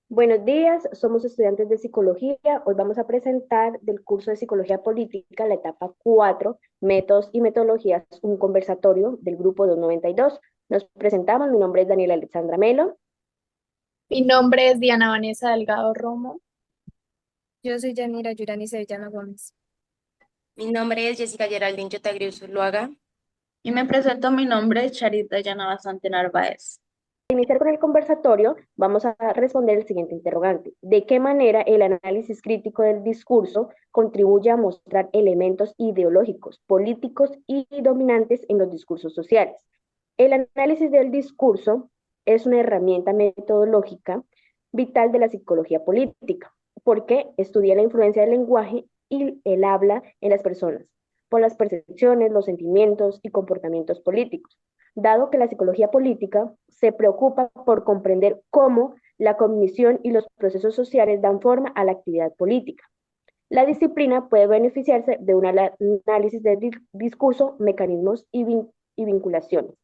Buenos días, somos estudiantes de psicología. Hoy vamos a presentar del curso de psicología política, la etapa 4, métodos y metodologías, un conversatorio del grupo 292. Nos presentamos, mi nombre es Daniela Alexandra Melo. Mi nombre es Diana Vanessa Delgado Romo. Yo soy Yanira Yurani Sevillano Gómez. Mi nombre es Jessica Geraldine Yotagriu Zuluaga. Y me presento, mi nombre es Charita Yana Basante Narváez. Para iniciar con el conversatorio, vamos a responder el siguiente interrogante. ¿De qué manera el análisis crítico del discurso contribuye a mostrar elementos ideológicos, políticos y dominantes en los discursos sociales? El análisis del discurso es una herramienta metodológica vital de la psicología política, porque estudia la influencia del lenguaje y el habla en las personas, por las percepciones, los sentimientos y comportamientos políticos, dado que la psicología política se preocupa por comprender cómo la cognición y los procesos sociales dan forma a la actividad política. La disciplina puede beneficiarse de un análisis del discurso, mecanismos y vinculaciones.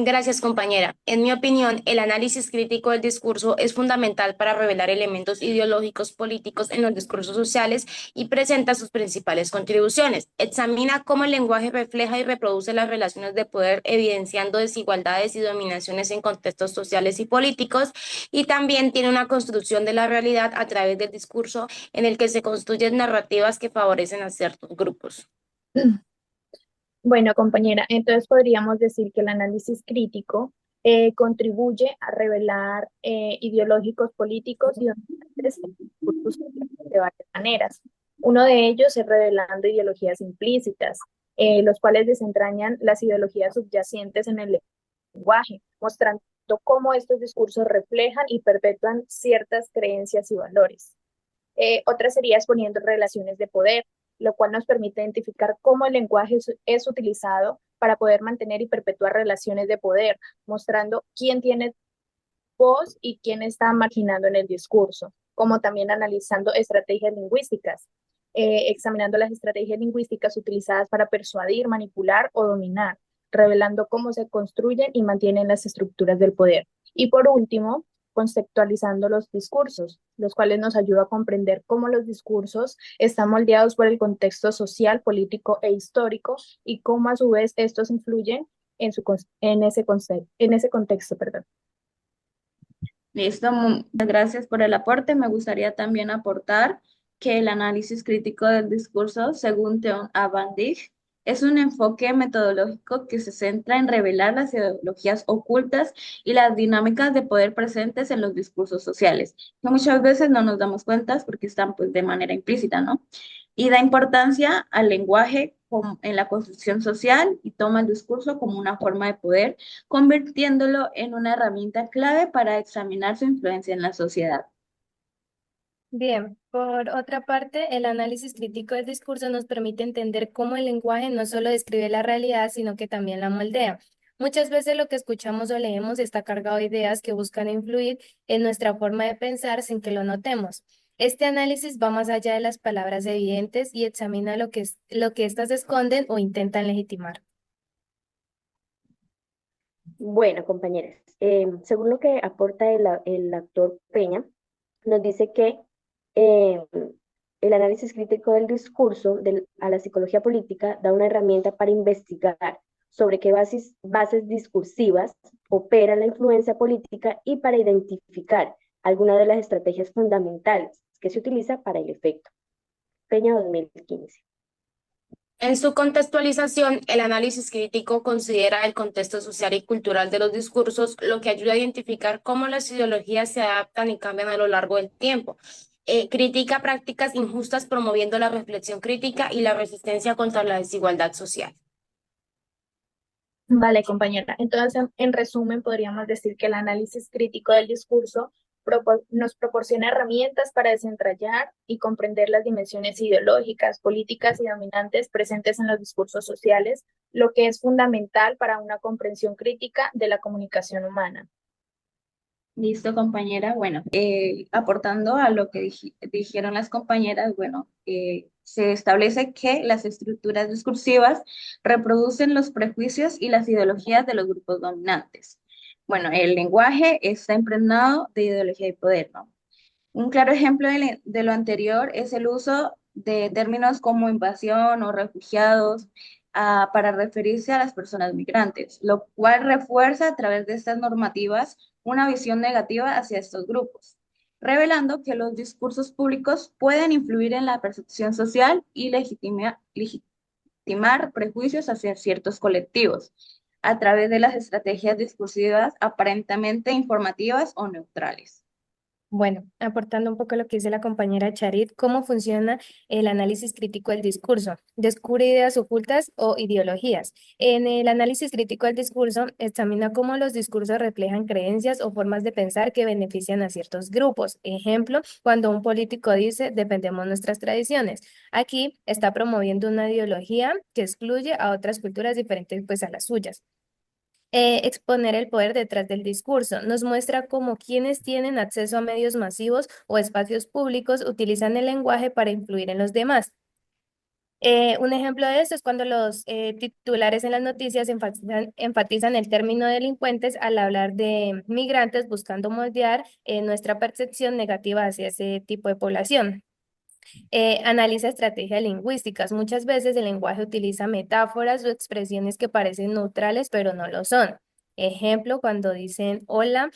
Gracias, compañera. En mi opinión, el análisis crítico del discurso es fundamental para revelar elementos ideológicos políticos en los discursos sociales y presenta sus principales contribuciones. Examina cómo el lenguaje refleja y reproduce las relaciones de poder, evidenciando desigualdades y dominaciones en contextos sociales y políticos, y también tiene una construcción de la realidad a través del discurso en el que se construyen narrativas que favorecen a ciertos grupos. Bueno, compañera, entonces podríamos decir que el análisis crítico contribuye a revelar ideológicos políticos y dominantes en discursos sociales de varias maneras. Uno de ellos es revelando ideologías implícitas, los cuales desentrañan las ideologías subyacentes en el lenguaje, mostrando cómo estos discursos reflejan y perpetúan ciertas creencias y valores. Otra sería exponiendo relaciones de poder, lo cual nos permite identificar cómo el lenguaje es utilizado para poder mantener y perpetuar relaciones de poder, mostrando quién tiene voz y quién está marginando en el discurso, como también analizando estrategias lingüísticas, examinando las estrategias lingüísticas utilizadas para persuadir, manipular o dominar, revelando cómo se construyen y mantienen las estructuras del poder. Y por último, conceptualizando los discursos, los cuales nos ayuda a comprender cómo los discursos están moldeados por el contexto social, político e histórico y cómo a su vez estos influyen en ese contexto, perdón. Listo, muchas gracias por el aporte. Me gustaría también aportar que el análisis crítico del discurso, según Theon A. Van Dijk, es un enfoque metodológico que se centra en revelar las ideologías ocultas y las dinámicas de poder presentes en los discursos sociales, que muchas veces no nos damos cuenta porque están pues de manera implícita, ¿no? Y da importancia al lenguaje en la construcción social y toma el discurso como una forma de poder, convirtiéndolo en una herramienta clave para examinar su influencia en la sociedad. Bien, por otra parte, el análisis crítico del discurso nos permite entender cómo el lenguaje no solo describe la realidad, sino que también la moldea. Muchas veces lo que escuchamos o leemos está cargado de ideas que buscan influir en nuestra forma de pensar sin que lo notemos. Este análisis va más allá de las palabras evidentes y examina lo que éstas esconden o intentan legitimar. Bueno, compañeras, según lo que aporta el actor Peña, nos dice que eh, el análisis crítico del discurso a la psicología política da una herramienta para investigar sobre qué bases discursivas opera la influencia política y para identificar algunas de las estrategias fundamentales que se utiliza para el efecto. Peña 2015. En su contextualización, el análisis crítico considera el contexto social y cultural de los discursos, lo que ayuda a identificar cómo las ideologías se adaptan y cambian a lo largo del tiempo. Critica prácticas injustas promoviendo la reflexión crítica y la resistencia contra la desigualdad social. Vale, compañera. Entonces, en resumen, podríamos decir que el análisis crítico del discurso nos proporciona herramientas para desentrañar y comprender las dimensiones ideológicas, políticas y dominantes presentes en los discursos sociales, lo que es fundamental para una comprensión crítica de la comunicación humana. Listo, compañera. Bueno, aportando a lo que dijeron las compañeras, bueno, se establece que las estructuras discursivas reproducen los prejuicios y las ideologías de los grupos dominantes. Bueno, el lenguaje está impregnado de ideología y poder, ¿no? Un claro ejemplo de lo anterior es el uso de términos como invasión o refugiados para referirse a las personas migrantes, lo cual refuerza a través de estas normativas una visión negativa hacia estos grupos, revelando que los discursos públicos pueden influir en la percepción social y legitimar prejuicios hacia ciertos colectivos a través de las estrategias discursivas aparentemente informativas o neutrales. Bueno, aportando un poco lo que dice la compañera Charit, ¿cómo funciona el análisis crítico del discurso? Descubre ideas ocultas o ideologías. En el análisis crítico del discurso, examina cómo los discursos reflejan creencias o formas de pensar que benefician a ciertos grupos. Ejemplo, cuando un político dice, defendemos nuestras tradiciones. Aquí está promoviendo una ideología que excluye a otras culturas diferentes pues a las suyas. Exponer el poder detrás del discurso. Nos muestra cómo quienes tienen acceso a medios masivos o espacios públicos utilizan el lenguaje para influir en los demás. Un ejemplo de esto es cuando los titulares en las noticias enfatizan el término delincuentes al hablar de migrantes buscando moldear nuestra percepción negativa hacia ese tipo de población. Analiza estrategias lingüísticas. Muchas veces el lenguaje utiliza metáforas o expresiones que parecen neutrales, pero no lo son. Ejemplo, cuando dicen hola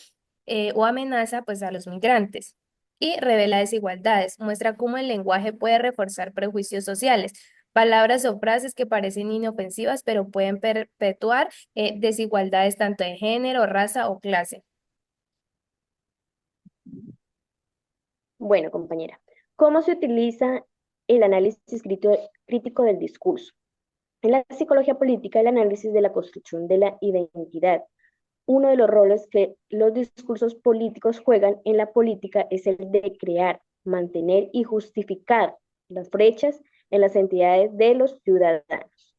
o amenaza pues a los migrantes. Y revela desigualdades. Muestra cómo el lenguaje puede reforzar prejuicios sociales. Palabras o frases que parecen inofensivas, pero pueden perpetuar desigualdades tanto de género, raza o clase. Bueno, compañera, ¿cómo se utiliza el análisis crítico del discurso? En la psicología política, el análisis de la construcción de la identidad. Uno de los roles que los discursos políticos juegan en la política es el de crear, mantener y justificar las brechas en las entidades de los ciudadanos.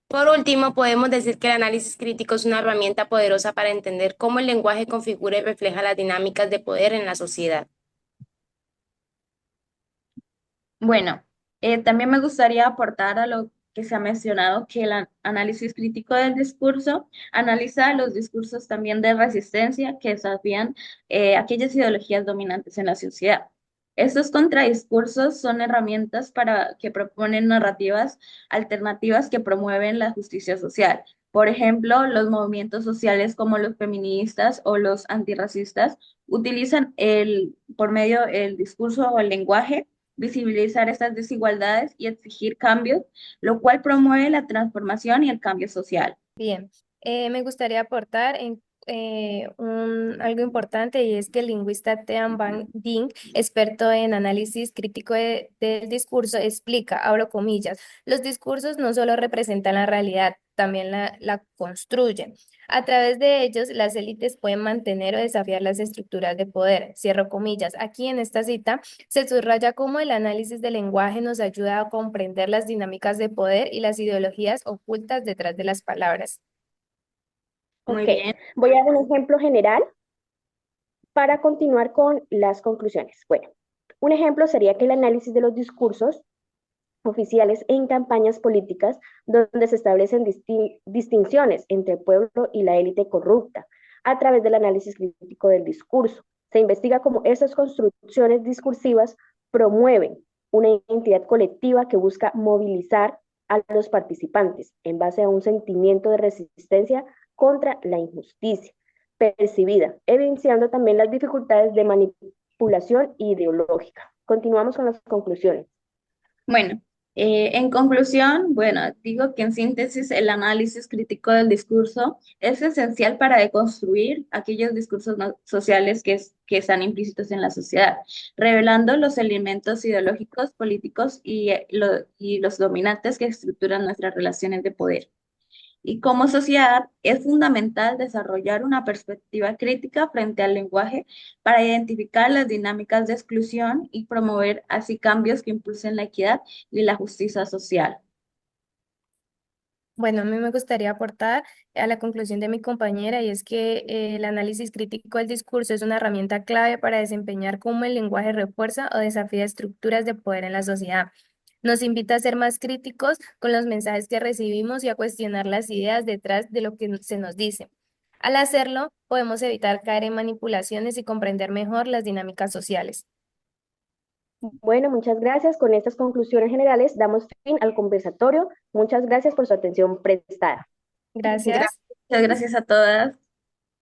Por último, podemos decir que el análisis crítico es una herramienta poderosa para entender cómo el lenguaje configura y refleja las dinámicas de poder en la sociedad. Bueno, también me gustaría aportar a lo que se ha mencionado, que el análisis crítico del discurso analiza los discursos también de resistencia que desafían aquellas ideologías dominantes en la sociedad. Estos contradiscursos son herramientas para que proponen narrativas alternativas que promueven la justicia social. Por ejemplo, los movimientos sociales como los feministas o los antirracistas utilizan por medio del discurso o el lenguaje visibilizar estas desigualdades y exigir cambios, lo cual promueve la transformación y el cambio social. Bien, me gustaría aportar algo importante y es que el lingüista Tean Van Dink, experto en análisis crítico del discurso, explica, abro comillas, los discursos no solo representan la realidad, también la construyen. A través de ellos, las élites pueden mantener o desafiar las estructuras de poder. Cierro comillas. Aquí en esta cita se subraya cómo el análisis del lenguaje nos ayuda a comprender las dinámicas de poder y las ideologías ocultas detrás de las palabras. Muy Ok, bien. voy a dar un ejemplo general para continuar con las conclusiones. Bueno, un ejemplo sería que el análisis de los discursos oficiales en campañas políticas donde se establecen distinciones entre el pueblo y la élite corrupta a través del análisis crítico del discurso. Se investiga cómo esas construcciones discursivas promueven una identidad colectiva que busca movilizar a los participantes en base a un sentimiento de resistencia contra la injusticia percibida, evidenciando también las dificultades de manipulación ideológica. Continuamos con las conclusiones. Bueno, en conclusión, bueno, digo que en síntesis el análisis crítico del discurso es esencial para deconstruir aquellos discursos sociales que están implícitos en la sociedad, revelando los elementos ideológicos, políticos y los dominantes que estructuran nuestras relaciones de poder. Y como sociedad es fundamental desarrollar una perspectiva crítica frente al lenguaje para identificar las dinámicas de exclusión y promover así cambios que impulsen la equidad y la justicia social. Bueno, a mí me gustaría aportar a la conclusión de mi compañera y es que el análisis crítico del discurso es una herramienta clave para desempeñar cómo el lenguaje refuerza o desafía estructuras de poder en la sociedad. Nos invita a ser más críticos con los mensajes que recibimos y a cuestionar las ideas detrás de lo que se nos dice. Al hacerlo, podemos evitar caer en manipulaciones y comprender mejor las dinámicas sociales. Bueno, muchas gracias. Con estas conclusiones generales damos fin al conversatorio. Muchas gracias por su atención prestada. Gracias. Muchas gracias a todas.